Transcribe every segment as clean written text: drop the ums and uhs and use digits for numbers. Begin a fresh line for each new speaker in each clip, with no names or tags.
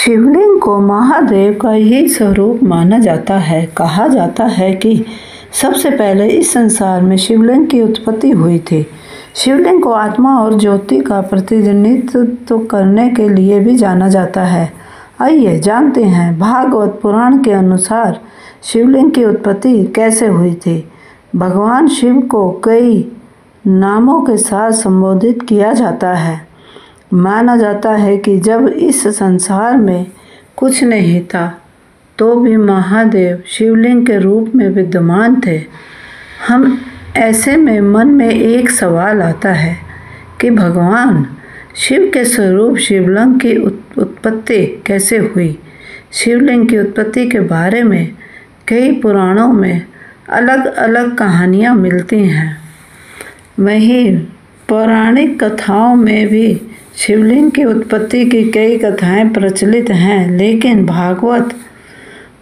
शिवलिंग को महादेव का ही स्वरूप माना जाता है। कहा जाता है कि सबसे पहले इस संसार में शिवलिंग की उत्पत्ति हुई थी। शिवलिंग को आत्मा और ज्योति का प्रतिनिधित्व करने के लिए भी जाना जाता है। आइए जानते हैं भागवत पुराण के अनुसार शिवलिंग की उत्पत्ति कैसे हुई थी। भगवान शिव को कई नामों के साथ संबोधित किया जाता है। माना जाता है कि जब इस संसार में कुछ नहीं था तो भी महादेव शिवलिंग के रूप में विद्यमान थे। हम ऐसे में मन में एक सवाल आता है कि भगवान शिव के स्वरूप शिवलिंग की उत्पत्ति कैसे हुई। शिवलिंग की उत्पत्ति के बारे में कई पुराणों में अलग अलग कहानियाँ मिलती हैं। वहीं पौराणिक कथाओं में भी शिवलिंग की उत्पत्ति की कई कथाएं प्रचलित हैं, लेकिन भागवत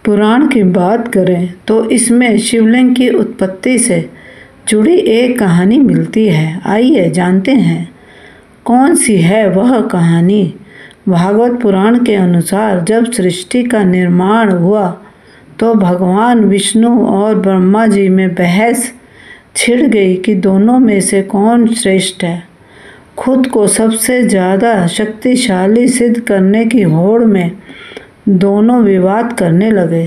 पुराण की बात करें तो इसमें शिवलिंग की उत्पत्ति से जुड़ी एक कहानी मिलती है। आइए जानते हैं कौन सी है वह कहानी। भागवत पुराण के अनुसार जब सृष्टि का निर्माण हुआ तो भगवान विष्णु और ब्रह्मा जी में बहस छिड़ गई कि दोनों में से कौन श्रेष्ठ है। खुद को सबसे ज़्यादा शक्तिशाली सिद्ध करने की होड़ में दोनों विवाद करने लगे।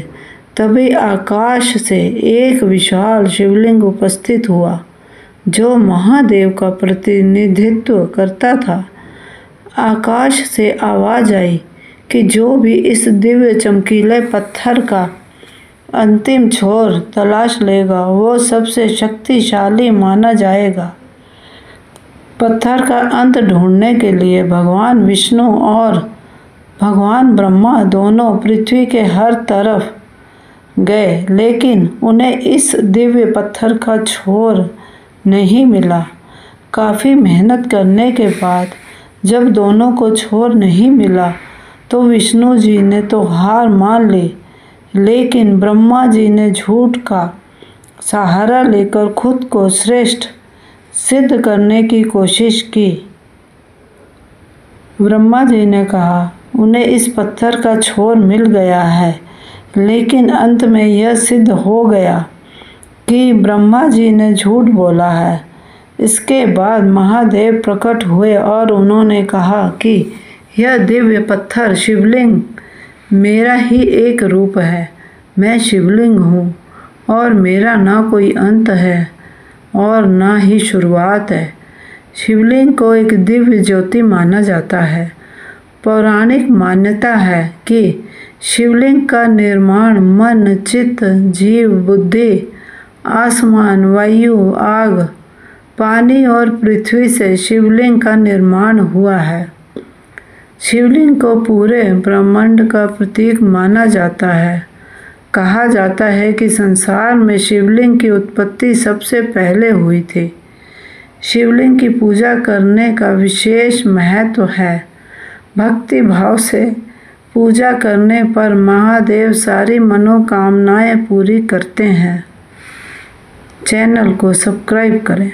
तभी आकाश से एक विशाल शिवलिंग उपस्थित हुआ जो महादेव का प्रतिनिधित्व करता था। आकाश से आवाज़ आई कि जो भी इस दिव्य चमकीले पत्थर का अंतिम छोर तलाश लेगा वो सबसे शक्तिशाली माना जाएगा। पत्थर का अंत ढूंढने के लिए भगवान विष्णु और भगवान ब्रह्मा दोनों पृथ्वी के हर तरफ गए, लेकिन उन्हें इस दिव्य पत्थर का छोर नहीं मिला। काफ़ी मेहनत करने के बाद जब दोनों को छोर नहीं मिला तो विष्णु जी ने तो हार मान ली, लेकिन ब्रह्मा जी ने झूठ का सहारा लेकर खुद को श्रेष्ठ सिद्ध करने की कोशिश की। ब्रह्मा जी ने कहा उन्हें इस पत्थर का छोर मिल गया है, लेकिन अंत में यह सिद्ध हो गया कि ब्रह्मा जी ने झूठ बोला है। इसके बाद महादेव प्रकट हुए और उन्होंने कहा कि यह दिव्य पत्थर शिवलिंग मेरा ही एक रूप है। मैं शिवलिंग हूँ और मेरा ना कोई अंत है और ना ही शुरुआत है। शिवलिंग को एक दिव्य ज्योति माना जाता है। पौराणिक मान्यता है कि शिवलिंग का निर्माण मन, चित्त, जीव, बुद्धि, आसमान, वायु, आग, पानी और पृथ्वी से शिवलिंग का निर्माण हुआ है। शिवलिंग को पूरे ब्रह्मांड का प्रतीक माना जाता है। कहा जाता है कि संसार में शिवलिंग की उत्पत्ति सबसे पहले हुई थी। शिवलिंग की पूजा करने का विशेष महत्व है। भक्ति भाव से पूजा करने पर महादेव सारी मनोकामनाएं पूरी करते हैं। चैनल को सब्सक्राइब करें।